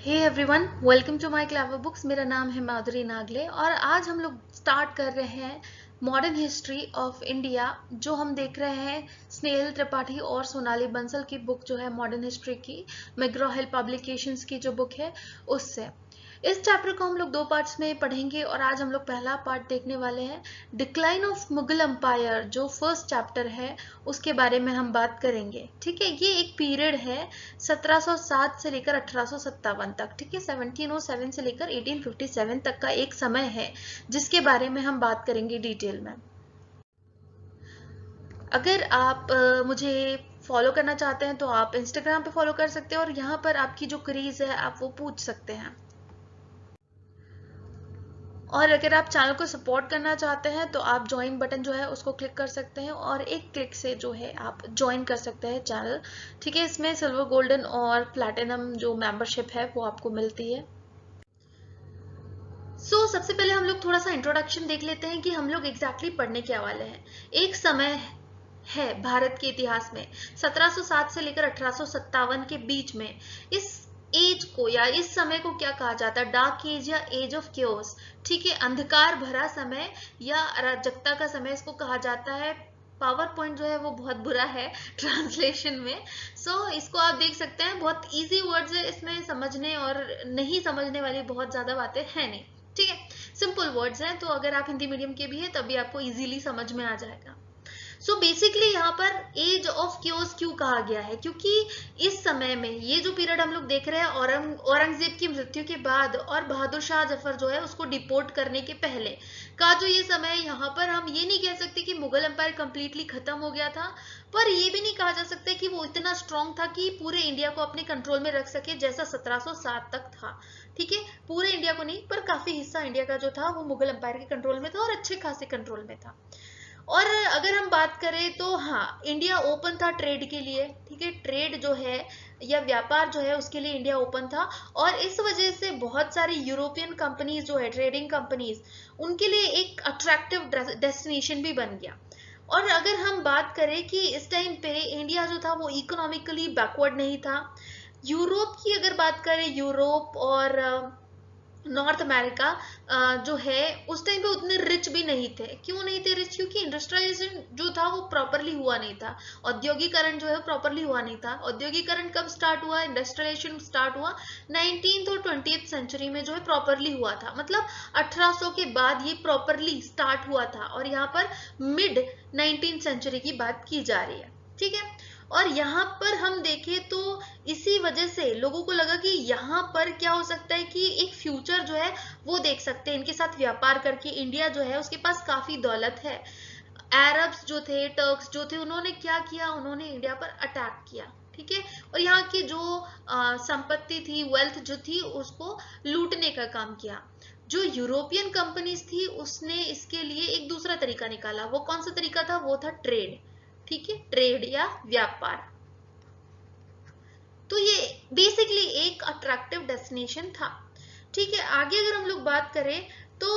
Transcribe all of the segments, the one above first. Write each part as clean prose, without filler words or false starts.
Hey everyone, welcome to my clever books. मेरा नाम है माधुरी नागले और आज हम लोग स्टार्ट कर रहे हैं मॉडर्न हिस्ट्री ऑफ इंडिया। जो हम देख रहे हैं स्नेहल त्रिपाठी और सोनाली बंसल की बुक जो है मॉडर्न हिस्ट्री की, मैग्रॉ हिल पब्लिकेशंस की जो बुक है उससे। इस चैप्टर को हम लोग दो पार्ट्स में पढ़ेंगे और आज हम लोग पहला पार्ट देखने वाले हैं डिक्लाइन ऑफ मुगल एम्पायर। जो फर्स्ट चैप्टर है उसके बारे में हम बात करेंगे। ठीक है, ये एक पीरियड है 1707 से लेकर 1857 तक। ठीक है, 1707 से लेकर 1857 तक का एक समय है जिसके बारे में हम बात करेंगे डिटेल में। अगर आप मुझे फॉलो करना चाहते हैं तो आप इंस्टाग्राम पे फॉलो कर सकते हैं और यहाँ पर आपकी जो क्रीज है आप वो पूछ सकते हैं। और अगर आप चैनल को सपोर्ट करना चाहते हैं तो आप ज्वाइन बटन जो है उसको क्लिक कर सकते हैं और एक क्लिक से जो है आप ज्वाइन कर सकते हैं चैनल। ठीक है, इसमें सिल्वर, गोल्डन और प्लैटिनम जो मेंबरशिप है वो आपको मिलती है। सबसे पहले हम लोग थोड़ा सा इंट्रोडक्शन देख लेते हैं कि हम लोग एग्जैक्टली पढ़ने क्या वाले हैं। एक समय है भारत के इतिहास में 1707 से लेकर 1857 के बीच में। इस एज को या इस समय को क्या कहा जाता है? डार्क एज या एज ऑफ क्योस। ठीक है, अंधकार भरा समय या अराजकता का समय इसको कहा जाता है। पावर पॉइंट जो है वो बहुत बुरा है ट्रांसलेशन में। इसको आप देख सकते हैं, बहुत इजी वर्ड्स है, इसमें समझने और नहीं समझने वाली बहुत ज्यादा बातें हैं नहीं। ठीक है, सिंपल वर्ड्स हैं, तो अगर आप हिंदी मीडियम के भी हैं तभी आपको इजीली समझ में आ जाएगा। बेसिकली यहाँ पर एज ऑफ क्योस क्यों कहा गया है? क्योंकि इस समय में ये जो पीरियड हम लोग देख रहे हैं औरंगजेब की मृत्यु के बाद और बहादुर शाह जफर जो है उसको डिपोर्ट करने के पहले का जो ये समय है, यहाँ पर हम ये नहीं कह सकते कि मुगल एम्पायर कंप्लीटली खत्म हो गया था, पर ये भी नहीं कहा जा सकता कि वो इतना स्ट्रांग था कि पूरे इंडिया को अपने कंट्रोल में रख सके जैसा 1707 तक था। ठीक है, पूरे इंडिया को नहीं पर काफी हिस्सा इंडिया का जो था वो मुगल एम्पायर के कंट्रोल में था और अच्छे खासे कंट्रोल में था। और अगर हम बात करें तो हाँ, इंडिया ओपन था ट्रेड के लिए। ठीक है, ट्रेड जो है या व्यापार जो है उसके लिए इंडिया ओपन था और इस वजह से बहुत सारी यूरोपियन कंपनीज जो है, ट्रेडिंग कंपनीज, उनके लिए एक अट्रैक्टिव डेस्टिनेशन भी बन गया। और अगर हम बात करें कि इस टाइम पे इंडिया जो था वो इकोनॉमिकली बैकवर्ड नहीं था। यूरोप की अगर बात करें, यूरोप और नॉर्थ अमेरिका जो है उस टाइम पे उतने रिच भी नहीं थे। क्यों नहीं थे रिच? क्योंकि इंडस्ट्रियलाइजेशन जो था वो प्रॉपरली हुआ नहीं था। औद्योगिकरण जो है प्रॉपरली हुआ नहीं था। औद्योगिकरण कब स्टार्ट हुआ? इंडस्ट्रियलाइजेशन स्टार्ट हुआ 19th और 20th सेंचुरी में जो है प्रॉपरली हुआ था। मतलब 1800 के बाद ये प्रॉपरली स्टार्ट हुआ था और यहाँ पर मिड 19th सेंचुरी की बात की जा रही है। ठीक है, और यहाँ पर हम देखें तो इसी वजह से लोगों को लगा कि यहाँ पर क्या हो सकता है कि एक फ्यूचर जो है वो देख सकते हैं इनके साथ व्यापार करके। इंडिया जो है उसके पास काफी दौलत है। अरब्स जो थे, टर्क्स जो थे, उन्होंने क्या किया? उन्होंने इंडिया पर अटैक किया। ठीक है, और यहाँ की जो संपत्ति थी, वेल्थ जो थी, उसको लूटने का काम किया। जो यूरोपियन कंपनीज थी उसने इसके लिए एक दूसरा तरीका निकाला। वो कौन सा तरीका था? वो था ट्रेड। ठीक है, ट्रेड या व्यापार। तो ये बेसिकली एक अट्रैक्टिव डेस्टिनेशन था। ठीक है, आगे अगर हम लोग बात करें तो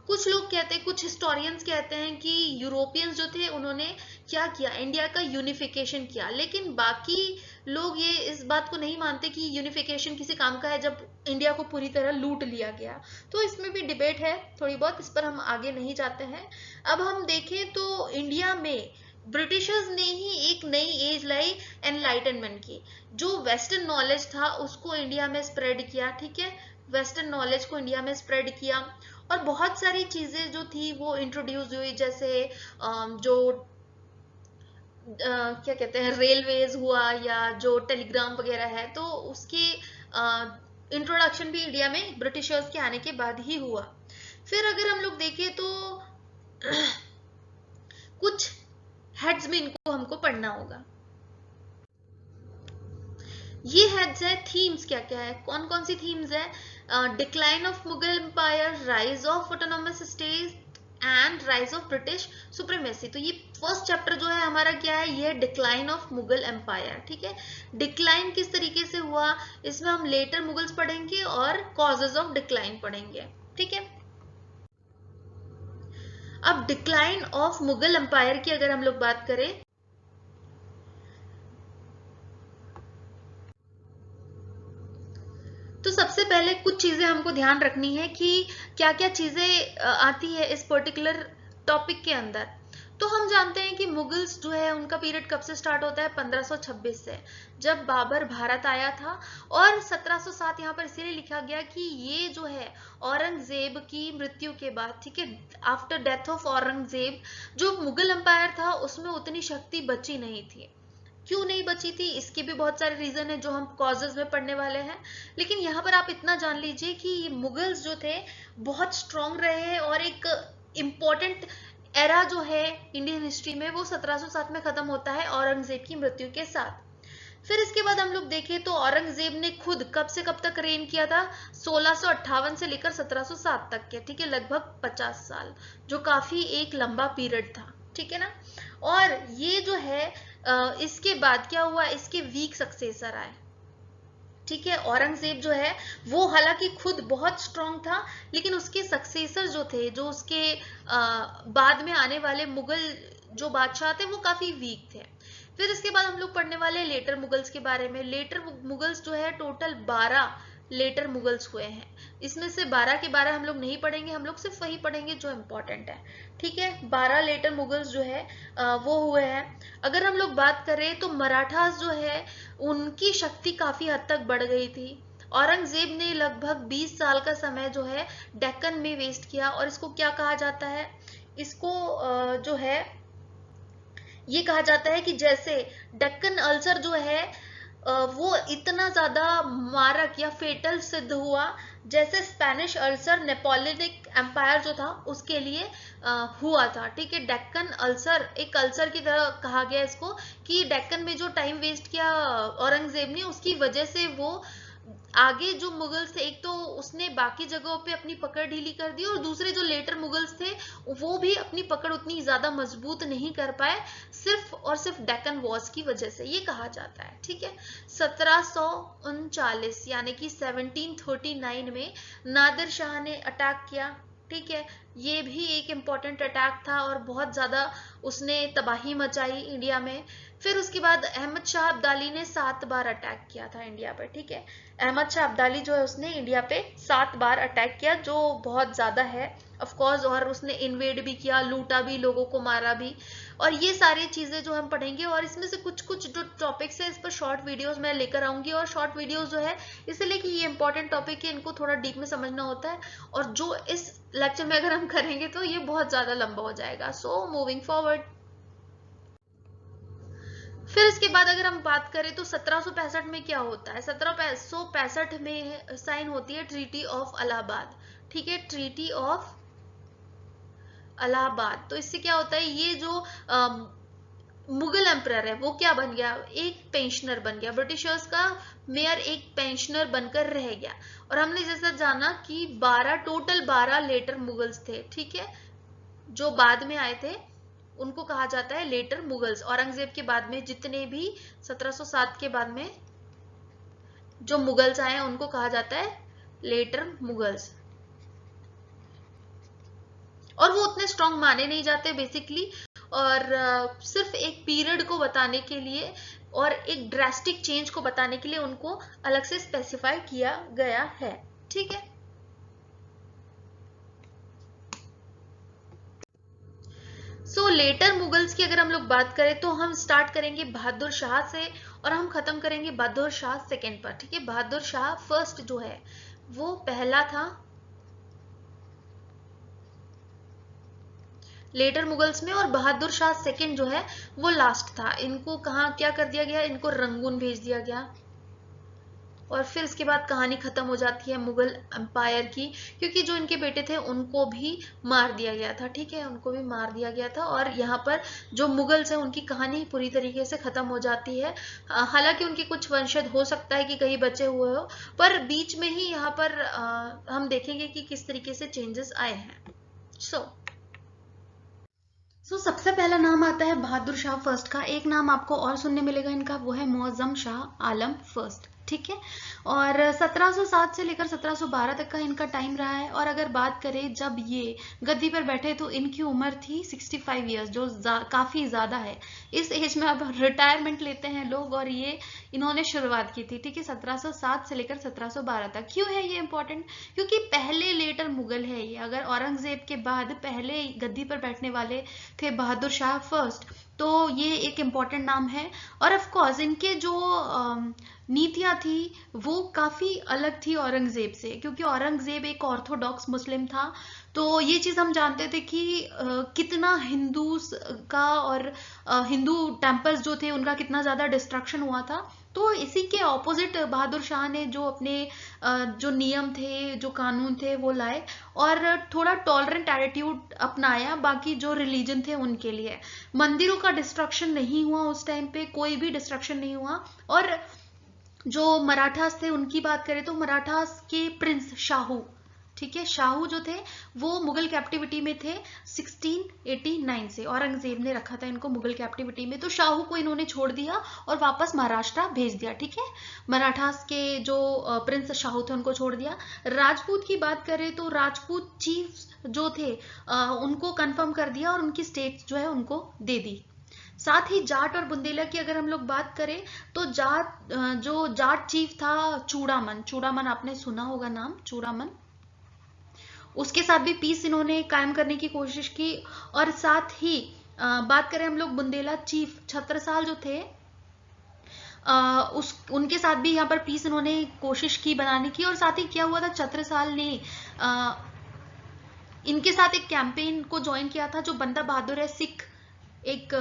कुछ लोग कहते हैं, कुछ हिस्टोरियंस कहते हैं कि यूरोपियंस जो थे उन्होंने क्या किया? इंडिया का यूनिफिकेशन किया। लेकिन बाकी लोग ये इस बात को नहीं मानते कि यूनिफिकेशन किसी काम का है जब इंडिया को पूरी तरह लूट लिया गया। तो इसमें भी डिबेट है थोड़ी बहुत, इस पर हम आगे नहीं जाते हैं। अब हम देखें तो इंडिया में ब्रिटिशर्स ने ही एक नई एज लाई एनलाइटनमेंट की। जो वेस्टर्न नॉलेज था उसको इंडिया में स्प्रेड किया। ठीक है, वेस्टर्न नॉलेज को इंडिया में स्प्रेड किया और बहुत सारी चीजें जो थी वो इंट्रोड्यूस हुई, जैसे जो क्या कहते हैं, रेलवेज हुआ या जो टेलीग्राम वगैरह है, तो उसके इंट्रोडक्शन भी इंडिया में ब्रिटिशर्स के आने के बाद ही हुआ। फिर अगर हम लोग देखें तो कुछ हेड्स में इनको हमको पढ़ना होगा। ये हेड्स है, थीम्स क्या क्या है, कौन कौन सी थीम्स है? Decline of Mughal empire, rise of autonomous state and rise of British supremacy. तो ये फर्स्ट चैप्टर जो है हमारा क्या है? ये डिक्लाइन ऑफ मुगल एम्पायर। ठीक है, डिक्लाइन किस तरीके से हुआ इसमें हम लेटर मुगल्स पढ़ेंगे और कॉजेज ऑफ डिक्लाइन पढ़ेंगे। ठीक है, अब डिक्लाइन ऑफ मुगल एम्पायर की अगर हम लोग बात करें तो सबसे पहले कुछ चीजें हमको ध्यान रखनी है कि क्या क्या चीजें आती है इस पर्टिकुलर टॉपिक के अंदर। तो हम जानते हैं कि मुगल्स जो है उनका पीरियड कब से स्टार्ट होता है, 1526 से, जब बाबर भारत आया था। और 1707 यहाँ पर इसीलिए लिखा गया कि ये जो है औरंगजेब की मृत्यु के बाद, ठीक है, आफ्टर डेथ ऑफ औरंगजेब, जो मुगल एम्पायर था उसमें उतनी शक्ति बची नहीं थी। क्यों नहीं बची थी, इसके भी बहुत सारे रीजन है जो हम कॉजेज में पढ़ने वाले हैं। लेकिन यहाँ पर आप इतना जान लीजिए कि मुगल्स जो थे बहुत स्ट्रांग रहे हैं, और एक इम्पोर्टेंट एरा जो है इंडियन हिस्ट्री में वो 1707 में खत्म होता है औरंगजेब की मृत्यु के साथ। फिर इसके बाद हम लोग देखें तो औरंगजेब ने खुद कब से कब तक रेन किया था, 1658 से लेकर 1707 तक के, ठीक है, लगभग 50 साल, जो काफी एक लंबा पीरियड था, ठीक है ना। और ये जो है इसके बाद क्या हुआ, इसके वीक सक्सेसर आए, ठीक है। औरंगजेब जो है वो हालांकि खुद बहुत स्ट्रांग था, लेकिन उसके सक्सेसर जो थे, जो उसके बाद में आने वाले मुगल जो बादशाह थे वो काफी वीक थे। फिर इसके बाद हम लोग पढ़ने वाले लेटर मुगल्स के बारे में। लेटर मुगल्स जो है टोटल 12 लेटर मुगल्स हुए हैं। इसमें से 12 के 12 हम लोग नहीं पढ़ेंगे, हम लोग सिर्फ वही पढ़ेंगे जो इम्पोर्टेंट है, ठीक है। 12 लेटर मुगल्स जो है वो हुए हैं। अगर हम लोग बात करें तो मराठास जो है उनकी शक्ति काफी हद तक बढ़ गई थी। औरंगजेब ने लगभग 20 साल का समय जो है डेक्कन में वेस्ट किया, और इसको क्या कहा जाता है, इसको जो है ये कहा जाता है कि जैसे डेक्कन अल्सर जो है वो इतना ज्यादा मारक या फेटल सिद्ध हुआ, जैसे स्पेनिश अल्सर नेपोलियनिक एम्पायर जो था उसके लिए हुआ था, ठीक है। डेक्कन अल्सर एक अल्सर की तरह कहा गया इसको, कि डेक्कन में जो टाइम वेस्ट किया औरंगजेब ने, उसकी वजह से वो आगे जो मुगल्स थे, एक तो उसने बाकी जगहों पे अपनी पकड़ ढीली कर दी, और दूसरे जो लेटर मुगल्स थे वो भी अपनी पकड़ उतनी ज्यादा मजबूत नहीं कर पाए, सिर्फ और सिर्फ डेक्कन वॉर्स की वजह से, ये कहा जाता है, ठीक है। 1739 यानी कि 1739 में नादिर शाह ने अटैक किया, ठीक है। ये भी एक इम्पॉर्टेंट अटैक था और बहुत ज्यादा उसने तबाही मचाई इंडिया में। फिर उसके बाद अहमद शाह अब्दाली ने 7 बार अटैक किया था इंडिया पर, ठीक है। अहमद शाह अब्दाली जो है उसने इंडिया पे 7 बार अटैक किया, जो बहुत ज्यादा है ऑफ कोर्स, और उसने इन्वेड भी किया, लूटा भी, लोगों को मारा भी। और ये सारी चीजें जो हम पढ़ेंगे, और इसमें से कुछ कुछ जो टॉपिक्स है इस पर शॉर्ट वीडियोस मैं लेकर आऊंगी। और शॉर्ट वीडियोस जो है इसलिए कि ये इंपॉर्टेंट टॉपिक है, इनको थोड़ा डीप में समझना होता है, और जो इस लेक्चर में अगर हम करेंगे तो ये बहुत ज्यादा लंबा हो जाएगा। सो मूविंग फॉरवर्ड, फिर इसके बाद अगर हम बात करें तो 1765 में क्या होता है, 1765 में साइन होती है ट्रीटी ऑफ इलाहाबाद, ठीक है, ट्रीटी ऑफ इलाहाबाद। तो इससे क्या होता है, ये जो मुगल एम्परर है वो क्या बन गया, एक पेंशनर बन गया, ब्रिटिशर्स का मेयर एक पेंशनर बनकर रह गया। और हमने जैसा जाना कि 12 लेटर मुगल्स थे, ठीक है, जो बाद में आए थे उनको कहा जाता है लेटर मुगल्स। औरंगजेब के बाद में जितने भी 1707 के बाद में जो मुगल्स आए हैं उनको कहा जाता है लेटर मुगल्स। और वो उतने स्ट्रांग माने नहीं जाते बेसिकली, और सिर्फ एक पीरियड को बताने के लिए और एक ड्रास्टिक चेंज को बताने के लिए उनको अलग से स्पेसिफाई किया गया है, ठीक है। सो लेटर मुगल्स की अगर हम लोग बात करें तो हम स्टार्ट करेंगे बहादुर शाह से, और हम खत्म करेंगे बहादुर शाह सेकंड पर, ठीक है। बहादुर शाह फर्स्ट जो है वो पहला था लेटर मुगल्स में, और बहादुर शाह सेकंड जो है वो लास्ट था। इनको कहाँ क्या कर दिया गया, इनको रंगून भेज दिया गया, और फिर इसके बाद कहानी खत्म हो जाती है मुगल एम्पायर की, क्योंकि जो इनके बेटे थे उनको भी मार दिया गया था, ठीक है, उनको भी मार दिया गया था। और यहाँ पर जो मुगल्स हैं उनकी कहानी पूरी तरीके से खत्म हो जाती है। हालांकि उनके कुछ वंशज हो सकता है कि कहीं बचे हुए हो, पर बीच में ही यहाँ पर हम देखेंगे कि किस तरीके से चेंजेस आए हैं। सो सबसे पहला नाम आता है बहादुर शाह फर्स्ट का। एक नाम आपको और सुनने मिलेगा इनका, वो है मुअज्जम शाह आलम फर्स्ट, ठीक है। और 1707 से लेकर 1712 तक का इनका टाइम रहा है। और अगर बात करें जब ये गद्दी पर बैठे तो इनकी उम्र थी 65 ईयर्स, जो काफी ज्यादा है। इस एज में अब रिटायरमेंट लेते हैं लोग, और ये इन्होंने शुरुआत की थी, ठीक है, 1707 से लेकर 1712 तक। क्यों है ये इंपॉर्टेंट? क्योंकि पहले लेटर मुगल है ये। अगर औरंगजेब के बाद पहले गद्दी पर बैठने वाले थे बहादुर शाह फर्स्ट, तो ये एक इम्पॉर्टेंट नाम है। और ऑफ कोर्स इनके जो नीतियां थी वो काफी अलग थी औरंगजेब से, क्योंकि औरंगजेब एक ऑर्थोडॉक्स मुस्लिम था। तो ये चीज हम जानते थे कि कितना हिंदू का और हिंदू टेम्पल्स जो थे उनका कितना ज्यादा डिस्ट्रक्शन हुआ था। तो इसी के ऑपोजिट बहादुर शाह ने जो अपने जो नियम थे, जो कानून थे वो लाए, और थोड़ा टॉलरेंट एटीट्यूड अपनाया बाकी जो रिलीजन थे उनके लिए। मंदिरों का डिस्ट्रक्शन नहीं हुआ उस टाइम पे, कोई भी डिस्ट्रक्शन नहीं हुआ। और जो मराठास थे उनकी बात करें तो मराठास के प्रिंस शाहू, ठीक है, शाहू जो थे वो मुगल कैप्टिविटी में थे 1689 से। औरंगजेब ने रखा था इनको मुगल कैप्टिविटी में, तो शाहू को इन्होंने छोड़ दिया और वापस महाराष्ट्र भेज दिया, ठीक है। मराठास के जो प्रिंस शाहू थे उनको छोड़ दिया। राजपूत की बात करें तो राजपूत चीफ जो थे उनको कंफर्म कर दिया और उनकी स्टेट जो है उनको दे दी। साथ ही जाट और बुंदेला की अगर हम लोग बात करें तो जो जाट चीफ था चूड़ामन, चूड़ामन आपने सुना होगा नाम, चूड़ामन, उसके साथ भी पीस इन्होंने कायम करने की कोशिश की। और साथ ही बात करें हम लोग बुंदेला चीफ छत्रसाल जो थे, उनके साथ भी यहाँ पर पीस इन्होंने कोशिश की बनाने की। और साथ ही क्या हुआ था, छत्रसाल ने इनके साथ एक कैंपेन को ज्वाइन किया था। जो बंदा बहादुर है, सिख एक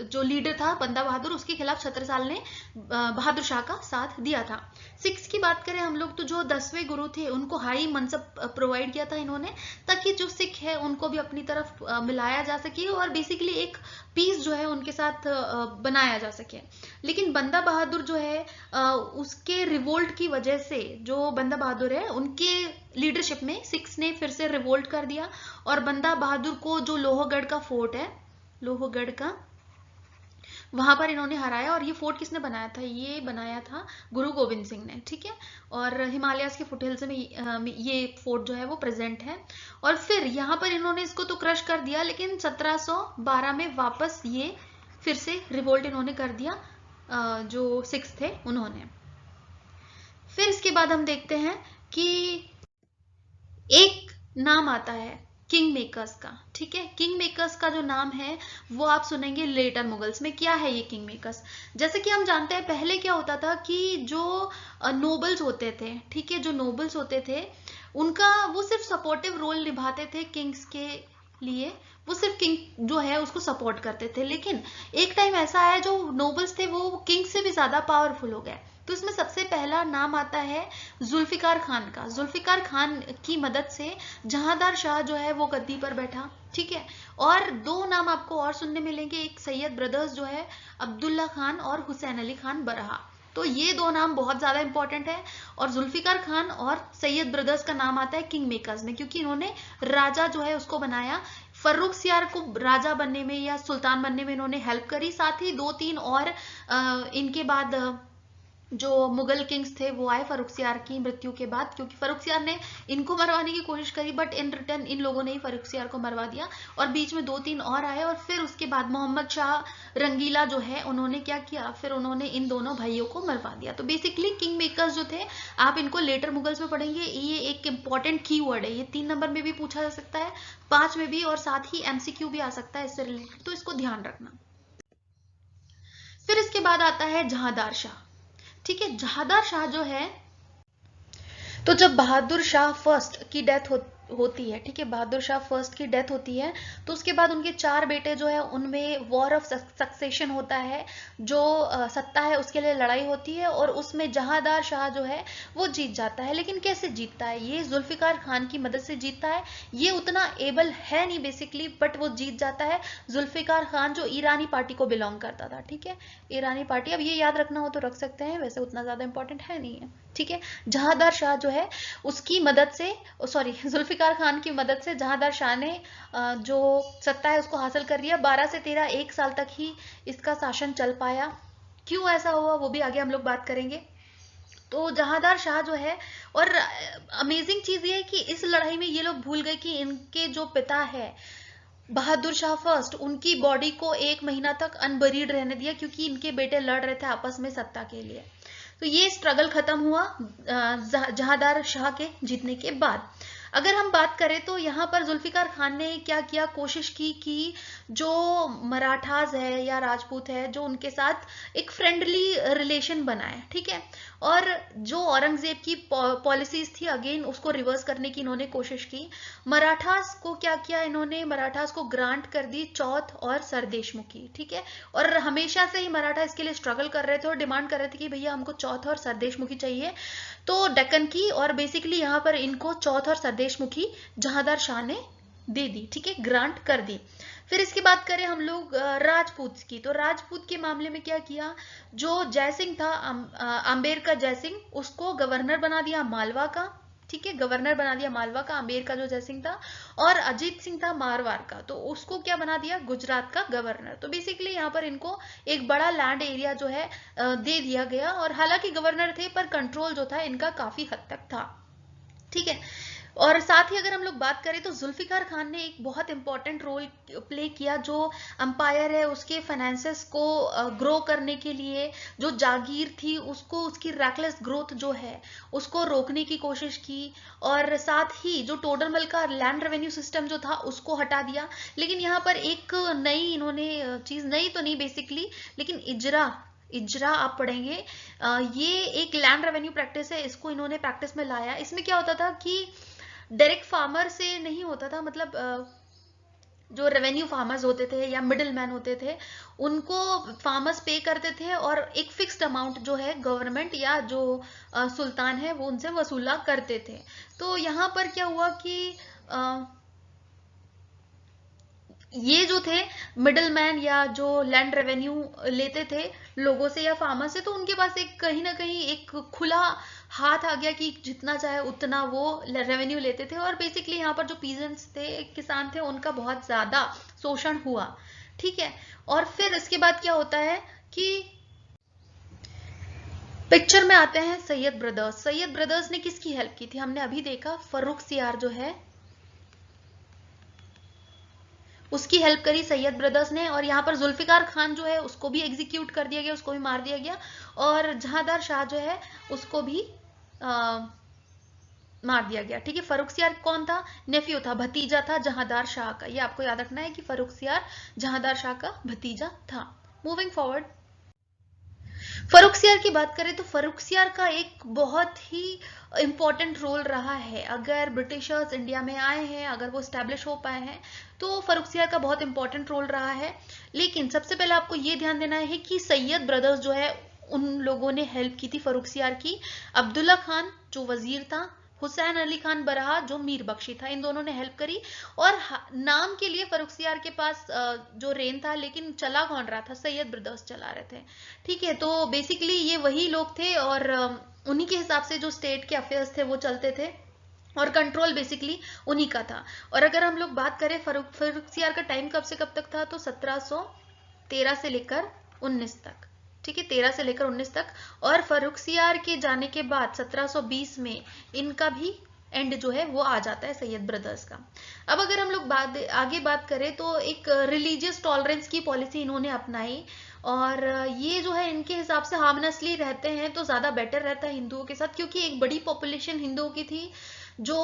जो लीडर था बंदा बहादुर, उसके खिलाफ छत्रसाल ने बहादुर शाह का साथ दिया था। सिक्स की बात करें हम लोग तो जो 10वें गुरु थे उनको हाई मनसब प्रोवाइड किया था इन्होंने, ताकि जो सिख है उनको भी अपनी तरफ मिलाया जा सके और बेसिकली एक पीस जो है उनके साथ बनाया जा सके। लेकिन बंदा बहादुर जो है उसके रिवोल्ट की वजह से, जो बंदा बहादुर है उनके लीडरशिप में सिक्स ने फिर से रिवोल्ट कर दिया और बंदा बहादुर को जो लोहगढ़ का फोर्ट है, लोहगढ़ का, वहां पर इन्होंने हराया। और ये फोर्ट किसने बनाया था? ये बनाया था गुरु गोविंद सिंह ने, ठीक है। और हिमालयस के फुटहिल्स में ये फोर्ट जो है वो प्रेजेंट है। और फिर यहाँ पर इन्होंने इसको तो क्रश कर दिया, लेकिन 1712 में वापस ये फिर से रिवोल्ट इन्होंने कर दिया, जो सिक्स थे उन्होंने। फिर इसके बाद हम देखते हैं कि एक नाम आता है किंग मेकर्स का, ठीक है। किंग मेकर्स का जो नाम है वो आप सुनेंगे लेटर मुगल्स में। क्या है ये किंग मेकर्स? जैसे कि हम जानते हैं पहले क्या होता था कि जो नोबल्स होते थे, ठीक है, जो नोबल्स होते थे उनका वो सिर्फ सपोर्टिव रोल निभाते थे किंग्स के लिए, वो सिर्फ किंग जो है उसको सपोर्ट करते थे। लेकिन एक टाइम ऐसा है जो नोबल्स थे वो किंग से भी ज्यादा पावरफुल हो गए। तो इसमें सबसे पहला नाम आता है जुल्फिकार खान का। जुल्फिकार खान की मदद से जहांदार शाह जो है वो गद्दी पर बैठा, ठीक है। और दो नाम आपको और सुनने मिलेंगे, एक सैयद ब्रदर्स जो है अब्दुल्ला खान और हुसैन अली खान बरहा। तो ये दो नाम बहुत ज्यादा इंपॉर्टेंट है। और जुल्फिकार खान और सैयद ब्रदर्स का नाम आता है किंग मेकर्स में, क्योंकि इन्होंने राजा जो है उसको बनाया। फर्रुख सियार को राजा बनने में या सुल्तान बनने में इन्होंने हेल्प करी। साथ ही दो तीन और इनके बाद जो मुगल किंग्स थे वो आए फर्रुख सियार की मृत्यु के बाद, क्योंकि फर्रुख सियार ने इनको मरवाने की कोशिश करी बट इन रिटर्न इन लोगों ने ही फर्रुख सियार को मरवा दिया। और बीच में दो तीन और आए और फिर उसके बाद मोहम्मद शाह रंगीला जो है उन्होंने क्या किया, फिर उन्होंने इन दोनों भाइयों को मरवा दिया। तो बेसिकली किंग मेकर्स जो थे आप इनको लेटर मुगल्स में पढ़ेंगे। ये एक इंपॉर्टेंट की वर्ड है, ये 3 नंबर में भी पूछा जा सकता है, 5 में भी, और साथ ही एमसीक्यू भी आ सकता है इससे रिलेटेड, तो इसको ध्यान रखना। फिर इसके बाद आता है जहांदार शाह, ठीक है। जहांदार शाह जो है, तो जब बहादुर शाह फर्स्ट की डेथ होती है, ठीक है, बहादुर शाह फर्स्ट की डेथ होती है, तो उसके बाद उनके 4 बेटे जो है उनमें वॉर ऑफ सक्सेशन होता है। जो सत्ता है उसके लिए लड़ाई होती है और उसमें जहांदार शाह जो है वो जीत जाता है। लेकिन कैसे जीतता है? ये जुल्फिकार खान की मदद से जीतता है। ये उतना एबल है नहीं बेसिकली, बट वो जीत जाता है। जुल्फिकार खान जो ईरानी पार्टी को बिलोंग करता था, ठीक है, ईरानी पार्टी। अब ये याद रखना हो तो रख सकते हैं, वैसे उतना ज्यादा इंपॉर्टेंट है नहीं है, ठीक है। जहांदार शाह जो है उसकी मदद से, सॉरी, जुल्फिकार खान की मदद से जहांदार शाह ने जो सत्ता है उसको हासिल कर लिया। 12 से 13 एक साल तक ही इसका शासन चल पाया। क्यों ऐसा हुआ वो भी आगे हम लोग बात करेंगे। तो जहांदार शाह जो है, और अमेजिंग चीज ये है कि इस लड़ाई में ये लोग भूल गए कि इनके जो पिता है बहादुर शाह फर्स्ट, उनकी बॉडी को 1 महीना तक अनबरीड रहने दिया, क्योंकि इनके बेटे लड़ रहे थे आपस में सत्ता के लिए। तो ये स्ट्रगल खत्म हुआ जहांदार शाह के जीतने के बाद। अगर हम बात करें तो यहाँ पर जुल्फिकार खान ने क्या किया, कोशिश की कि जो मराठास है या राजपूत है, जो उनके साथ एक फ्रेंडली रिलेशन बनाए, ठीक है। और जो औरंगजेब की पॉलिसीज थी अगेन उसको रिवर्स करने की इन्होंने कोशिश की। मराठास को क्या किया इन्होंने, मराठास को ग्रांट कर दी चौथ और सरदेशमुखी, ठीक है। और हमेशा से ही मराठा इसके लिए स्ट्रगल कर रहे थे और डिमांड कर रहे थे कि भैया हमको चौथ और सरदेशमुखी चाहिए। तो डेक्कन की, और बेसिकली यहाँ पर इनको चौथ और सरदेशमुखी जहांदार शाह ने दे दी, ठीक है, ग्रांट कर दी। फिर इसकी बात करें हम लोग राजपूत की, तो राजपूत के मामले में क्या किया, जो जयसिंह था आम्बेर का जयसिंह, उसको गवर्नर बना दिया मालवा का, ठीक है, गवर्नर बना दिया मालवा का आम्बेर का जो जयसिंह था। और अजीत सिंह था मारवाड़ का, तो उसको क्या बना दिया, गुजरात का गवर्नर। तो बेसिकली यहाँ पर इनको एक बड़ा लैंड एरिया जो है दे दिया गया, और हालांकि गवर्नर थे पर कंट्रोल जो था इनका काफी हद तक था, ठीक है। और साथ ही अगर हम लोग बात करें तो जुल्फिकार खान ने एक बहुत इंपॉर्टेंट रोल प्ले किया, जो अंपायर है उसके फाइनेंसेस को ग्रो करने के लिए, जो जागीर थी उसको, उसकी रैकलेस ग्रोथ जो है उसको रोकने की कोशिश की। और साथ ही जो टोडरमल का लैंड रेवेन्यू सिस्टम जो था उसको हटा दिया। लेकिन यहाँ पर एक नई इन्होंने चीज, नई तो नहीं बेसिकली, लेकिन इजरा आप पढ़ेंगे, ये एक लैंड रेवेन्यू प्रैक्टिस है, इसको इन्होंने प्रैक्टिस में लाया। इसमें क्या होता था कि डायरेक्ट फार्मर से नहीं होता था, मतलब जो रेवेन्यू फार्मर्स होते थे या मिडिल मैन होते थे उनको फार्मर्स पे करते थे, और एक फिक्स्ड अमाउंट जो है गवर्नमेंट या जो सुल्तान है वो उनसे वसूला करते थे। तो यहाँ पर क्या हुआ कि ये जो थे मिडल मैन या जो लैंड रेवेन्यू लेते थे लोगों से या फार्मर से, तो उनके पास एक कहीं ना कहीं एक खुला हाथ आ गया कि जितना चाहे उतना वो रेवेन्यू लेते थे। और बेसिकली यहाँ पर जो पीजेंट्स थे, किसान थे, उनका बहुत ज्यादा शोषण हुआ, ठीक है। और फिर इसके बाद क्या होता है कि पिक्चर में आते हैं सैयद ब्रदर्स। सैयद ब्रदर्स ने किसकी हेल्प की थी, हमने अभी देखा फर्रुख सियार जो है उसकी हेल्प करी सैयद ब्रदर्स ने। और यहाँ पर जुल्फिकार खान जो है उसको भी एग्जीक्यूट कर दिया गया, उसको भी मार दिया गया। और जहांदार शाह जो है उसको भी मार दिया गया, ठीक है। फर्रुख सियार कौन था, नेफ्यू था, भतीजा था जहांदार शाह का। ये आपको याद रखना है कि फर्रुख सियार जहांदार शाह का भतीजा था। मूविंग फॉरवर्ड, फर्रुख सियार की बात करें तो फर्रुख सियार का एक बहुत ही इंपॉर्टेंट रोल रहा है। अगर ब्रिटिशर्स इंडिया में आए हैं, अगर वो स्टैब्लिश हो पाए हैं, तो फर्रुख सियार का बहुत इंपॉर्टेंट रोल रहा है। लेकिन सबसे पहले आपको ये ध्यान देना है कि सैयद ब्रदर्स जो है उन लोगों ने हेल्प की थी फर्रुख सियार की। अब्दुल्ला खान जो वजीर था, हुसैन अली खान बरहा जो मीर बख्शी था, इन दोनों ने हेल्प करी। और नाम के लिए फर्रुख सियार के पास जो रेन था, लेकिन चला कौन रहा था, सैयद ब्रदर्स चला रहे थे, ठीक है। तो बेसिकली ये वही लोग थे, और उन्हीं के हिसाब से जो स्टेट के अफेयर्स थे वो चलते थे, और कंट्रोल बेसिकली उन्हीं का था। और अगर हम लोग बात करें फर्रुख सियार का टाइम कब से कब तक था, तो 1713 से लेकर 19 तक, ठीक है, 13 से लेकर 19 तक। और फर्रुख सियार के जाने के बाद 1720 में इनका भी एंड जो है वो आ जाता है सैयद ब्रदर्स का। अब अगर हम लोग आगे बात करें तो एक रिलीजियस टॉलरेंस की पॉलिसी इन्होंने अपनाई, और ये जो है इनके हिसाब से हार्मोनियसली रहते हैं तो ज्यादा बेटर रहता है हिंदुओं के साथ, क्योंकि एक बड़ी पॉपुलेशन हिंदुओं की थी, जो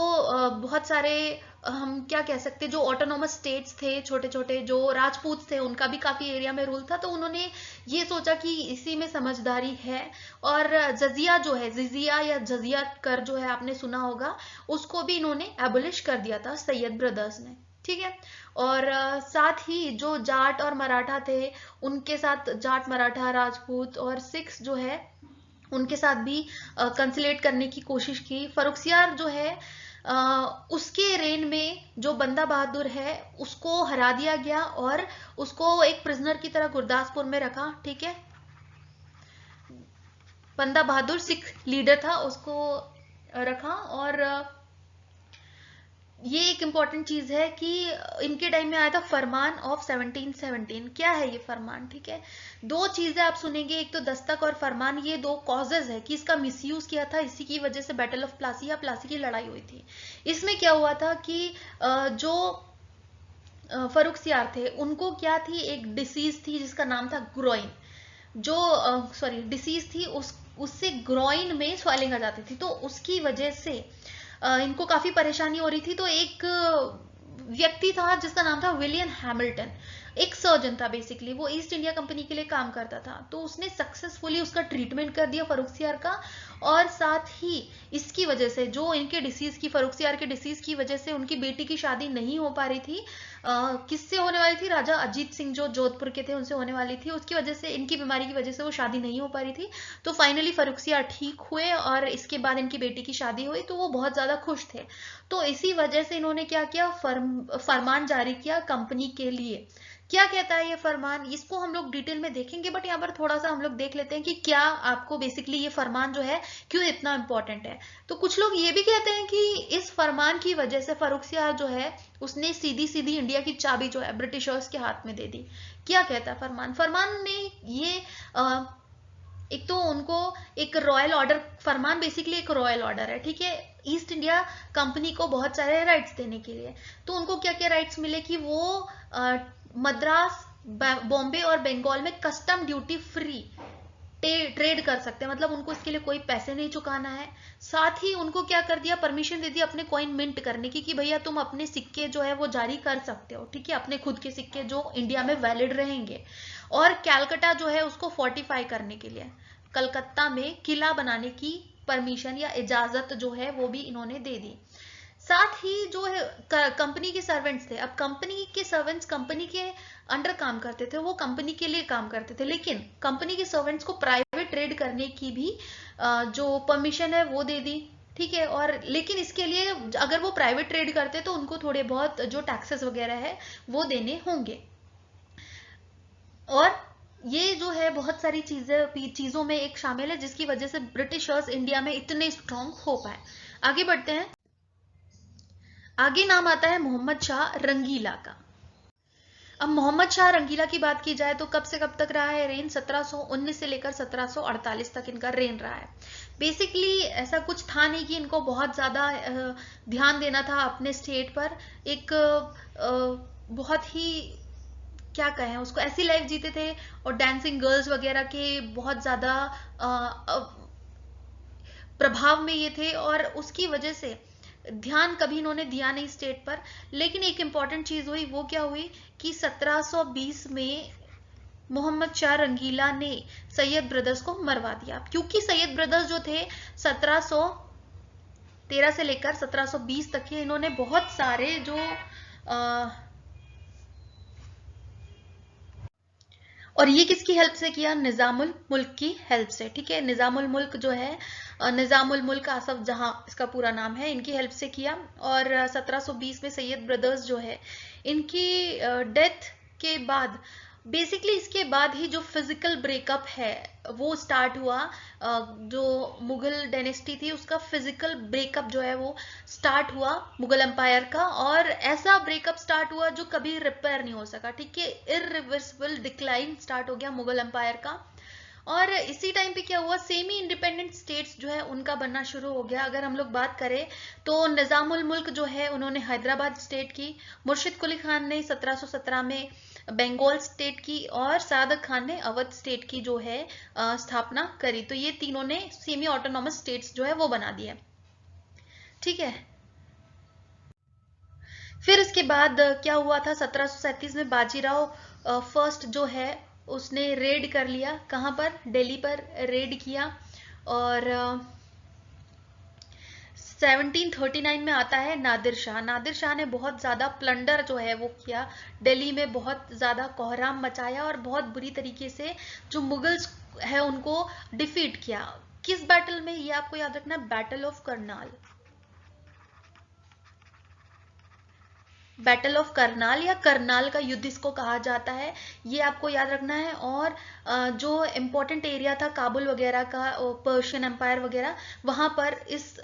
बहुत सारे हम क्या कह सकते, जो ऑटोनोमस स्टेट्स थे, छोटे छोटे जो राजपूत थे, उनका भी काफी एरिया में रूल था। तो उन्होंने ये सोचा कि इसी में समझदारी है, और जजिया जो है, जिजिया या जजिया कर जो है आपने सुना होगा, उसको भी इन्होंने एबोलिश कर दिया था सैयद ब्रदर्स ने, ठीक है। और साथ ही जो जाट और मराठा थे, उनके साथ जाट मराठा राजपूत और सिख्स जो है उनके साथ भी कंसिलेट करने की कोशिश की। फर्रुख सियार जो है उसके रेन में जो बंदा बहादुर है उसको हरा दिया गया, और उसको एक प्रिजनर की तरह गुरदासपुर में रखा, ठीक है। बंदा बहादुर सिख लीडर था, उसको रखा। और ये एक इम्पॉर्टेंट चीज है कि इनके टाइम में आया था फरमान ऑफ 1717। क्या है ये फरमान? ठीक है, दो चीजें आप सुनेंगे, एक तो दस्तक और फरमान, ये दो कॉजेज है कि इसका मिसयूज किया था, इसी की वजह से बैटल ऑफ प्लासी या प्लासी की लड़ाई हुई थी। इसमें क्या हुआ था कि जो फरुखसियार थे उनको क्या थी, एक डिसीज थी जिसका नाम था ग्रोइन, जो सॉरी डिसीज थी, उससे ग्रोइन में स्वेलिंग आ जाती थी, तो उसकी वजह से इनको काफी परेशानी हो रही थी। तो एक व्यक्ति था जिसका नाम था विलियम हैमिल्टन, एक सर्जन था बेसिकली, वो ईस्ट इंडिया कंपनी के लिए काम करता था, तो उसने सक्सेसफुली उसका ट्रीटमेंट कर दिया फरुखसियार का। और साथ ही इसकी वजह से जो इनके डिसीज की, फरुखसियार के डिसीज की वजह से उनकी बेटी की शादी नहीं हो पा रही थी, किससे होने वाली थी, राजा अजीत सिंह जो जोधपुर के थे उनसे होने वाली थी, उसकी वजह से, इनकी बीमारी की वजह से वो शादी नहीं हो पा रही थी। तो फाइनली फरुखसियार ठीक हुए और इसके बाद इनकी बेटी की शादी हुई, तो वो बहुत ज्यादा खुश थे। तो इसी वजह से इन्होंने क्या किया, फरमान जारी किया कंपनी के लिए। क्या कहता है ये फरमान, इसको हम लोग डिटेल में देखेंगे, बट यहाँ पर थोड़ा सा हम लोग देख लेते हैं कि क्या आपको बेसिकली ये फरमान जो है क्यों इतना इंपॉर्टेंट है। तो कुछ लोग ये भी कहते हैं कि इस फरमान की वजह से फरुखसियार जो है उसने सीधी सीधी इंडिया की चाबी जो है ब्रिटिशर्स के हाथ में दे दी। क्या कहता है फरमान? फरमान ने ये एक तो उनको एक रॉयल ऑर्डर, फरमान बेसिकली एक रॉयल ऑर्डर है, ठीक है, ईस्ट इंडिया कंपनी को बहुत सारे राइट्स देने के लिए। तो उनको क्या क्या राइट्स मिले कि वो मद्रास, बॉम्बे और बंगाल में कस्टम ड्यूटी फ्री ट्रेड कर सकते हैं, मतलब उनको इसके लिए कोई पैसे नहीं चुकाना है। साथ ही उनको क्या कर दिया, परमिशन दे दी अपने कॉइन मिंट करने की, कि भैया तुम अपने सिक्के जो है वो जारी कर सकते हो, ठीक है, अपने खुद के सिक्के जो इंडिया में वैलिड रहेंगे। और कैलकटा जो है उसको फोर्टिफाई करने के लिए, कलकत्ता में किला बनाने की परमिशन या इजाजत जो है वो भी इन्होंने दे दी। साथ ही जो है कंपनी के सर्वेंट्स थे, अब कंपनी के सर्वेंट्स कंपनी के अंडर काम करते थे, वो कंपनी के लिए काम करते थे, लेकिन कंपनी के सर्वेंट्स को प्राइवेट ट्रेड करने की भी जो परमिशन है वो दे दी, ठीक है। और लेकिन इसके लिए अगर वो प्राइवेट ट्रेड करते तो उनको थोड़े बहुत जो टैक्सेस वगैरह है वो देने होंगे। और ये जो है बहुत सारी चीजों में एक शामिल है जिसकी वजह से ब्रिटिशर्स इंडिया में इतने स्ट्रांग हो पाए। आगे बढ़ते हैं। आगे नाम आता है मोहम्मद शाह रंगीला का। अब मोहम्मद शाह रंगीला की बात की जाए तो कब से कब तक रहा है रेन, 1719 से लेकर 1748 तक इनका रेन रहा है। बेसिकली ऐसा कुछ था नहीं कि इनको बहुत ज्यादा ध्यान देना था अपने स्टेट पर, एक बहुत ही क्या कहें उसको, ऐसी लाइफ जीते थे, और डांसिंग गर्ल्स वगैरह के बहुत ज्यादा प्रभाव में ये थे, और उसकी वजह से ध्यान कभी इन्होंने दिया नहीं स्टेट पर। लेकिन एक इंपॉर्टेंट चीज हुई, वो क्या हुई कि 1720 में मोहम्मद शाह रंगीला ने सैयद ब्रदर्स को मरवा दिया, क्योंकि सैयद ब्रदर्स जो थे 1713 से लेकर 1720 तक के, इन्होंने बहुत सारे जो और ये किसकी हेल्प से किया, निजामुल मुल्क की हेल्प से, ठीक है। निजामुल मुल्क जो है, निजामुल मुल्क आसफ जहां इसका पूरा नाम है, इनकी हेल्प से किया। और 1720 में सैयद ब्रदर्स जो है इनकी डेथ के बाद, बेसिकली इसके बाद ही जो फिजिकल ब्रेकअप है वो स्टार्ट हुआ, जो मुगल डायनेस्टी थी उसका फिजिकल ब्रेकअप जो है वो स्टार्ट हुआ मुगल एम्पायर का, और ऐसा ब्रेकअप स्टार्ट हुआ जो कभी रिपेयर नहीं हो सका, ठीक है, इरिवर्सिबल डिक्लाइन स्टार्ट हो गया मुगल एम्पायर का। और इसी टाइम पे क्या हुआ, सेमी इंडिपेंडेंट स्टेट्स जो है उनका बनना शुरू हो गया। अगर हम लोग बात करें तो निजामुल मुल्क जो है उन्होंने हैदराबाद स्टेट की, मुर्शिद कुली खान ने 1717 में बंगाल स्टेट की, और सादत खान ने अवध स्टेट की जो है स्थापना करी। तो ये तीनों ने सेमी ऑटोनॉमस स्टेट्स जो है वो बना दिया, ठीक है। फिर इसके बाद क्या हुआ था, 1737 में बाजीराव फर्स्ट जो है उसने रेड कर लिया, कहां पर, दिल्ली पर रेड किया। और 1739 में आता है नादिर शाह। नादिर शाह ने बहुत ज्यादा प्लंडर जो है वो किया, दिल्ली में बहुत ज्यादा कोहराम मचाया, और बहुत बुरी तरीके से जो मुगल्स है उनको डिफीट किया। किस बैटल में, ये आपको याद रखना, battle of Karnal. Battle of Karnal या करनाल का युद्ध इसको कहा जाता है, ये आपको याद रखना है। और जो इम्पोर्टेंट एरिया था काबुल वगैरह का, पर्शियन एम्पायर वगैरह, वहां पर इस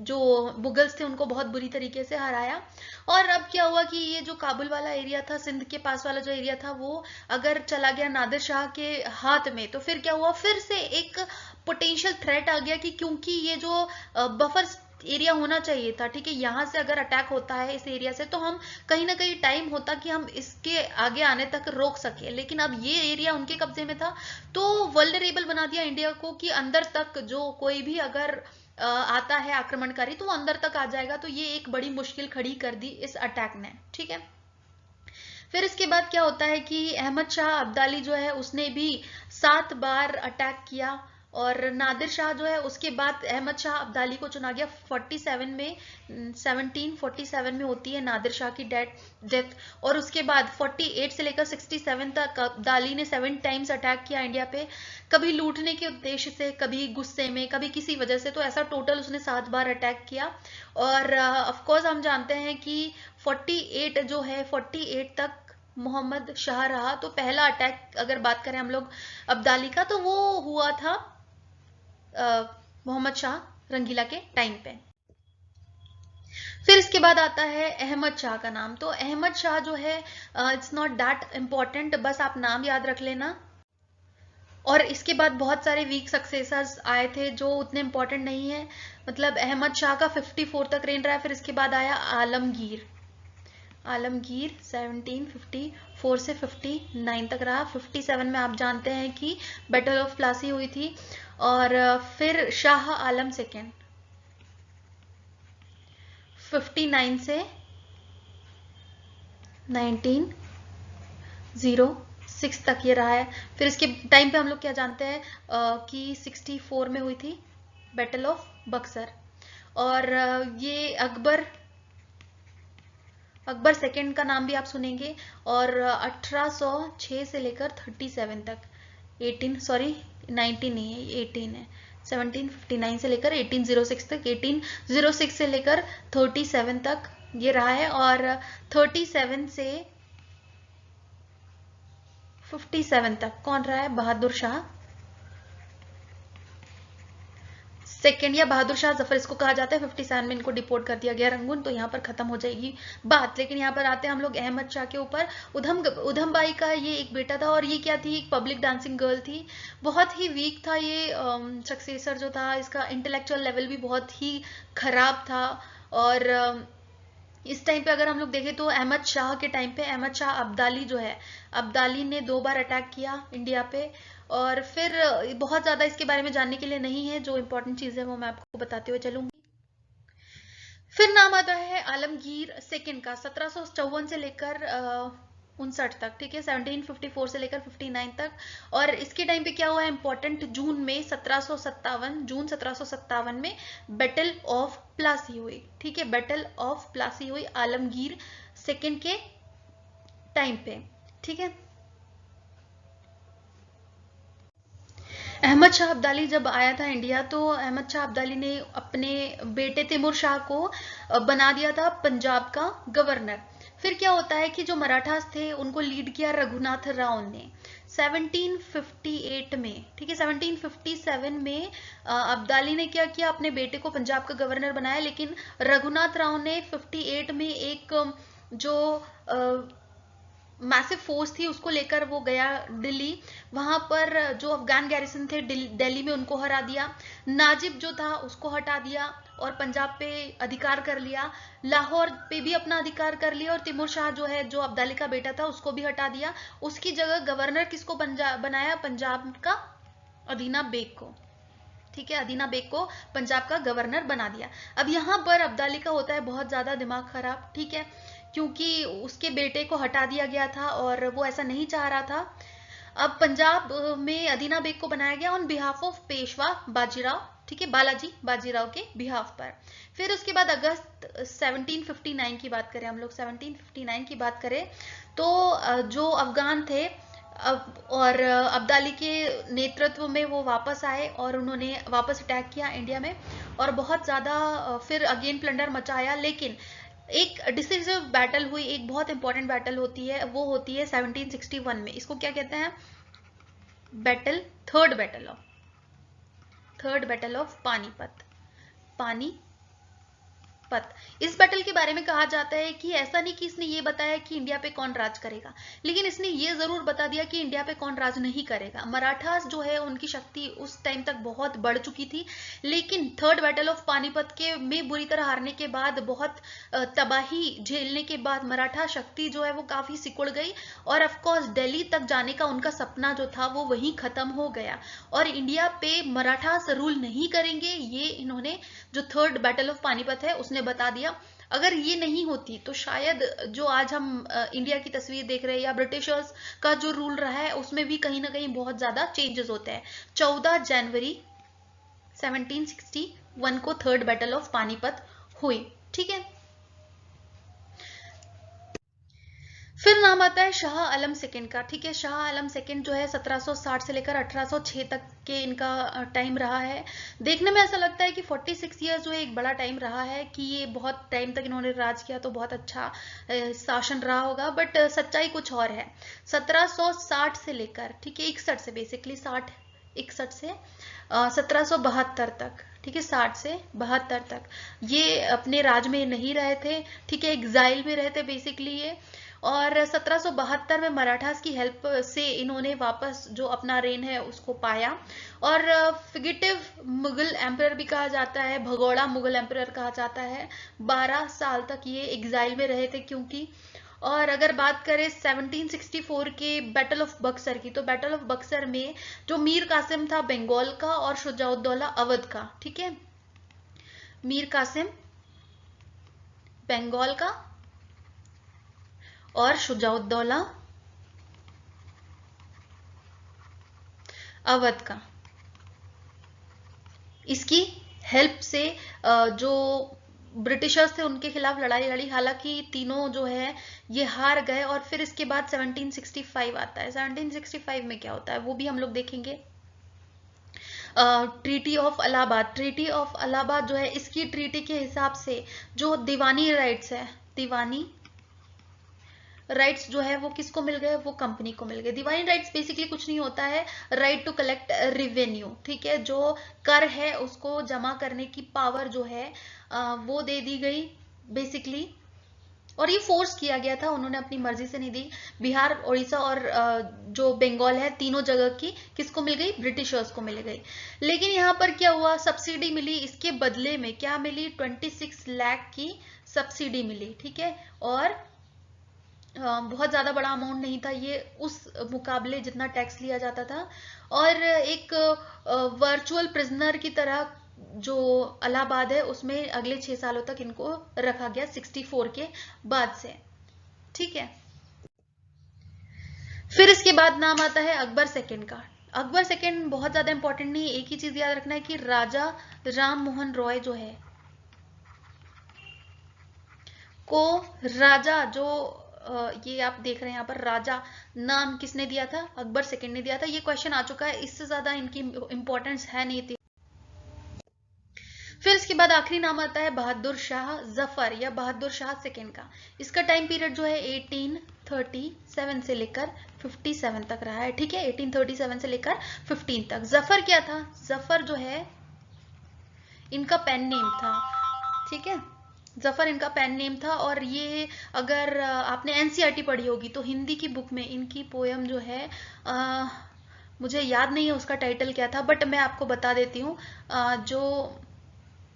जो मुगल्स थे उनको बहुत बुरी तरीके से हराया। और अब क्या हुआ कि ये जो काबुल वाला एरिया था, सिंध के पास वाला जो एरिया था, वो अगर चला गया नादिर शाह के हाथ में, तो फिर क्या हुआ, फिर से एक पोटेंशियल थ्रेट आ गया कि क्योंकि ये जो बफर एरिया होना चाहिए था, ठीक है, यहाँ से अगर अटैक होता है इस एरिया से, तो हम कहीं ना कहीं टाइम होता कि हम इसके आगे आने तक रोक सके, लेकिन अब ये एरिया उनके कब्जे में था, तो वल्नरेबल बना दिया इंडिया को कि अंदर तक जो कोई भी अगर आता है आक्रमणकारी तो वो अंदर तक आ जाएगा। तो ये एक बड़ी मुश्किल खड़ी कर दी इस अटैक ने, ठीक है। फिर इसके बाद क्या होता है कि अहमद शाह अब्दाली जो है उसने भी 7 बार अटैक किया, और नादिर शाह जो है उसके बाद अहमद शाह अब्दाली को चुना गया 47 में, 1747 में होती है नादिर शाह की डेथ। और उसके बाद 48 से लेकर 67 तक अब्दाली ने 7 टाइम्स अटैक किया इंडिया पे, कभी लूटने के उद्देश्य से, कभी गुस्से में, कभी किसी वजह से, तो ऐसा टोटल उसने 7 बार अटैक किया। और ऑफ कोर्स हम जानते हैं कि 48 जो है 48 तक मोहम्मद शाह रहा। तो पहला अटैक अगर बात करें हम लोग अब्दाली का, तो वो हुआ था मोहम्मद शाह रंगीला के टाइम पे। फिर इसके बाद आता है अहमद शाह का नाम। तो अहमद शाह जो है इट्स नॉट दैट इम्पोर्टेंट, बस आप नाम याद रख लेना। और इसके बाद बहुत सारे वीक सक्सेसर्स आए थे जो उतने इम्पोर्टेंट नहीं है, मतलब अहमद शाह का 54 तक रेन रहा है। फिर इसके बाद आया आलमगीर। आलमगीर 1754 से 59 तक रहा। 57 में आप जानते हैं कि बैटल ऑफ प्लासी हुई थी। और फिर शाह आलम सेकेंड 59 से 1906 तक ये रहा है। फिर इसके टाइम पे हम लोग क्या जानते हैं कि 64 में हुई थी बैटल ऑफ बक्सर। और ये अकबर सेकेंड का नाम भी आप सुनेंगे। और 1806 से लेकर 37 तक 19 नहीं है, 18 है। 1759 से लेकर 1806 तक, 1806 से लेकर 37 तक ये रहा है। और 37 से 57 तक कौन रहा है? बहादुर शाह सेकेंड, या बहादुर शाह जफर इसको कहा जाता है। 57 में इनको डिपोर्ट कर दिया गया रंगून, तो यहाँ पर खत्म हो जाएगी बात। लेकिन यहाँ पर आते हैं हम लोग अहमद शाह के ऊपर। उधम बाई का ये एक बेटा था, और ये क्या थी? एक पब्लिक डांसिंग गर्ल थी। बहुत ही वीक था ये सक्सेसर जो था, इसका इंटेलेक्चुअल लेवल भी बहुत ही खराब था। और इस टाइम पे अगर हम लोग देखें तो अहमद शाह के टाइम पे अहमद शाह अब्दाली जो है, अब्दाली ने 2 बार अटैक किया इंडिया पे। और फिर बहुत ज़्यादा इसके बारे में जानने के लिए नहीं है, जो इम्पोर्टेंट चीज़ है वो मैं आपको बताते हुए चलूंगी। फिर नाम आता है आलमगीर सेकेंड का, 1754 से लेकर 59 तक, ठीक है, 1754 से लेकर 59 तक। और इसके टाइम पे क्या हुआ है इम्पोर्टेंट, जून में 1757 में बैटल ऑफ प्लासी हुई, ठीक है, बैटल ऑफ प्लासी हुई आलमगीर सेकेंड के टाइम पे, ठीक है। अहमद शाह अब्दाली जब आया था इंडिया, तो अहमद शाह अब्दाली ने अपने बेटे तैमूर शाह को बना दिया था पंजाब का गवर्नर। फिर क्या होता है कि जो मराठास थे उनको लीड किया रघुनाथ राव ने 1758 में, ठीक है। 1757 में अब्दाली ने क्या किया, अपने बेटे को पंजाब का गवर्नर बनाया। लेकिन रघुनाथ राव ने 58 में एक जो मैसिव फोर्स थी उसको लेकर वो गया दिल्ली। वहां पर जो अफगान गैरिसन थे दिल्ली में, उनको हरा दिया। नाजिब जो था उसको हटा दिया और पंजाब पे अधिकार कर लिया। लाहौर पे भी अपना अधिकार कर लिया। और तैमूर शाह जो है, जो अब्दाली का बेटा था, उसको भी हटा दिया। उसकी जगह गवर्नर किसको बनाया? पंजाब का अदीना बेग को, ठीक है, अदीना बेग को पंजाब का गवर्नर बना दिया। अब यहाँ पर अब्दाली का होता है बहुत ज्यादा दिमाग खराब, ठीक है, क्योंकि उसके बेटे को हटा दिया गया था और वो ऐसा नहीं चाह रहा था। अब पंजाब में अदीना बेग को बनाया गया on behalf of Peshwa Bajirao, ठीक है, बालाजी बाजीराव के बिहाफ पर। फिर उसके बाद अगस्त 1759 की बात करें हम लोग, 1759 की बात करें तो जो अफगान थे और अब्दाली के नेतृत्व में वो वापस आए और उन्होंने वापस अटैक किया इंडिया में और बहुत ज़्यादा फिर अगेन प्लंडर मचाया। लेकिन एक डिसिसिव बैटल हुई, एक बहुत इंपॉर्टेंट बैटल होती है, वो होती है 1761 में। इसको क्या कहते हैं? Battle, third battle of Panipat. पानी पत। इस बैटल के बारे में कहा जाता है कि ऐसा नहीं कि इसने ये बताया कि इंडिया पे कौन राज करेगा, लेकिन इसने ये जरूर बता दिया कि इंडिया पे कौन राज नहीं करेगा। मराठास जो है उनकी शक्ति उस टाइम तक बहुत बढ़ चुकी थी, लेकिन थर्ड बैटल ऑफ पानीपत के में बुरी तरह हारने के बाद, बहुत तबाही झेलने के बाद मराठा शक्ति जो है वो काफी सिकुड़ गई, और ऑफकोर्स दिल्ली तक जाने का उनका सपना जो था वो वहीं खत्म हो गया, और इंडिया पे मराठास रूल नहीं करेंगे, ये इन्होंने जो थर्ड बैटल ऑफ पानीपत है उसने बता दिया। अगर ये नहीं होती तो शायद जो आज हम इंडिया की तस्वीर देख रहे हैं या ब्रिटिशर्स का जो रूल रहा है उसमें भी कहीं ना कहीं बहुत ज्यादा चेंजेस होते हैं। 14 जनवरी 1761 को थर्ड बैटल ऑफ पानीपत हुई। ठीक है, फिर नाम आता है शाह आलम सेकंड का। ठीक है, शाह आलम सेकंड जो है 1760 से लेकर 1806 तक के इनका टाइम रहा है। देखने में ऐसा लगता है कि 46 ईयर्स जो है एक बड़ा टाइम रहा है, कि ये बहुत टाइम तक इन्होंने राज किया तो बहुत अच्छा शासन रहा होगा, बट सच्चाई कुछ और है। 1760 से लेकर, ठीक है, 61 से, बेसिकली 61 से 1772 तक, ठीक है, 60 से 72 तक ये अपने राज में नहीं रहे थे। ठीक है, एग्जाइल में रहे थे बेसिकली ये, और 1772 में मराठास की हेल्प से इन्होंने वापस जो अपना रेन है उसको पाया, और फिगिटिव मुगल एम्परर भी कहा जाता है, भगोड़ा मुगल एम्परर कहा जाता है। 12 साल तक ये एग्जाइल में रहे थे क्योंकि। और अगर बात करें 1764 के बैटल ऑफ बक्सर की, तो बैटल ऑफ बक्सर में जो मीर कासिम था बंगाल का और शुजाउद्दौला अवध का, ठीक है, मीर कासिम बंगाल का और शुजाउद्दौला अवध का, इसकी हेल्प से जो ब्रिटिशर्स थे उनके खिलाफ लड़ाई लड़ी। हालांकि तीनों जो है ये हार गए, और फिर इसके बाद 1765 आता है। 1765 में क्या होता है वो भी हम लोग देखेंगे। Treaty of Allahabad, treaty of Allahabad जो है, इसकी ट्रीटी के हिसाब से जो दीवानी राइट्स है, दीवानी राइट्स जो है वो किसको मिल गए? वो कंपनी को मिल गए। दीवानी राइट्स बेसिकली कुछ नहीं होता है, राइट टू कलेक्ट रेवेन्यू। ठीक है, जो कर है उसको जमा करने की पावर जो है वो दे दी गई बेसिकली, और ये फोर्स किया गया था, उन्होंने अपनी मर्जी से नहीं दी। बिहार, उड़ीसा और जो बंगाल है, तीनों जगह की किसको मिल गई? ब्रिटिशर्स को मिल गई। लेकिन यहाँ पर क्या हुआ? सब्सिडी मिली, इसके बदले में क्या मिली? 26 लाख की सब्सिडी मिली। ठीक है, और बहुत ज्यादा बड़ा अमाउंट नहीं था ये उस मुकाबले जितना टैक्स लिया जाता था, और एक वर्चुअल प्रिजनर की तरह जो इलाहाबाद है उसमें अगले 6 सालों तक इनको रखा गया 64 के बाद से। ठीक है, फिर इसके बाद नाम आता है अकबर सेकंड का। अकबर सेकंड बहुत ज्यादा इंपॉर्टेंट नहीं है, एक ही चीज याद रखना है कि राजा राम मोहन रॉय जो है को, राजा जो ये आप देख रहे हैं यहाँ पर, राजा नाम किसने दिया था? अकबर सेकंड ने दिया था। ये क्वेश्चन आ चुका है, इससे ज्यादा इनकी इंपॉर्टेंस है नहीं थी। फिर इसके बाद आखिरी नाम आता है बहादुर शाह जफर या बहादुर शाह सेकंड का। इसका टाइम पीरियड जो है 1837 से लेकर 57 तक रहा है। ठीक है, 1837 से लेकर 15 तक। जफर क्या था? जफर जो है इनका पेन नेम था। ठीक है, जफर इनका पेन नेम था, और ये अगर आपने एनसीईआरटी पढ़ी होगी तो हिंदी की बुक में इनकी पोयम जो है मुझे याद नहीं है उसका टाइटल क्या था, बट मैं आपको बता देती हूँ।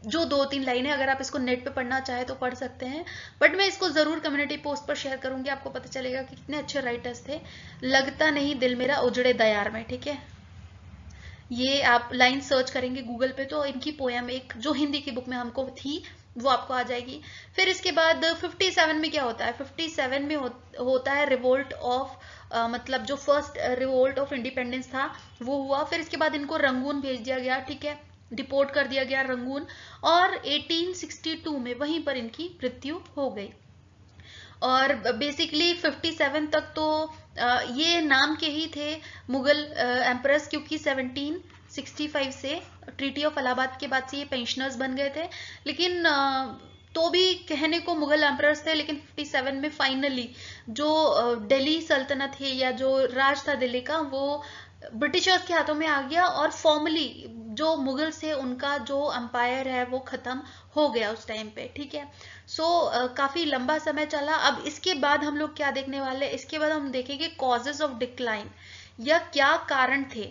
जो 2-3 लाइनें, अगर आप इसको नेट पे पढ़ना चाहे तो पढ़ सकते हैं, बट मैं इसको जरूर कम्युनिटी पोस्ट पर शेयर करूंगी, आपको पता चलेगा कि कितने अच्छे राइटर्स थे। लगता नहीं दिल मेरा उजड़े दयार में। ठीक है, ये आप लाइन सर्च करेंगे गूगल पे तो इनकी पोयम एक जो हिंदी की बुक में हमको थी वो आपको आ जाएगी। फिर इसके बाद 57 में क्या होता है? 57 में होता है रिवोल्ट ऑफ मतलब जो फर्स्ट रिवोल्ट ऑफ इंडिपेंडेंस था वो हुआ। फिर इसके बाद इनको रंगून भेज दिया गया। ठीक है, डिपोर्ट कर दिया गया रंगून, और 1862 में वहीं पर इनकी मृत्यु हो गई। और बेसिकली 57 तक तो ये नाम के ही थे मुगल एम्परर्स, क्योंकि 1765 से ट्रीटी ऑफ इलाहाबाद के बाद से ये पेंशनर्स बन गए थे। लेकिन तो भी कहने को मुगल एम्परर्स थे, लेकिन 57 में फाइनली जो दिल्ली सल्तनत है या जो राज था दिल्ली का, वो ब्रिटिशर्स के हाथों में आ गया, और फॉर्मली जो मुगल्स थे उनका जो एम्पायर है वो खत्म हो गया उस टाइम पे, ठीक है। सो काफी लंबा समय चला। अब इसके बाद हम लोग क्या देखने वाले हैं, इसके बाद हम देखेंगे कॉजेज ऑफ डिक्लाइन, या क्या कारण थे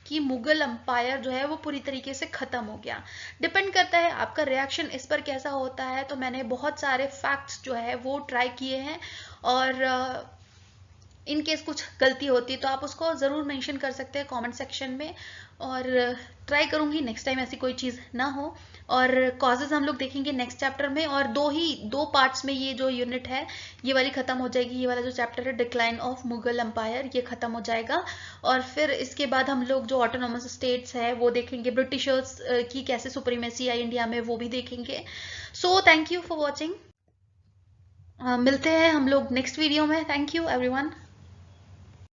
कि मुगल अंपायर जो है वो पूरी तरीके से खत्म हो गया। डिपेंड करता है आपका रिएक्शन इस पर कैसा होता है। तो मैंने बहुत सारे फैक्ट्स जो है वो ट्राई किए हैं, और इन केस कुछ गलती होती है तो आप उसको ज़रूर मेंशन कर सकते हैं कमेंट सेक्शन में, और ट्राई करूंगी नेक्स्ट टाइम ऐसी कोई चीज़ ना हो। और कॉजेज हम लोग देखेंगे नेक्स्ट चैप्टर में, और दो पार्ट्स में ये जो यूनिट है ये वाली ख़त्म हो जाएगी। ये वाला जो चैप्टर है डिक्लाइन ऑफ मुगल एम्पायर, ये ख़त्म हो जाएगा। और फिर इसके बाद हम लोग जो ऑटोनोमस स्टेट्स है वो देखेंगे, ब्रिटिशर्स की कैसे सुप्रीमेसी आई इंडिया में वो भी देखेंगे। So thank you for watching. मिलते हैं हम लोग नेक्स्ट वीडियो में। Thank you everyone.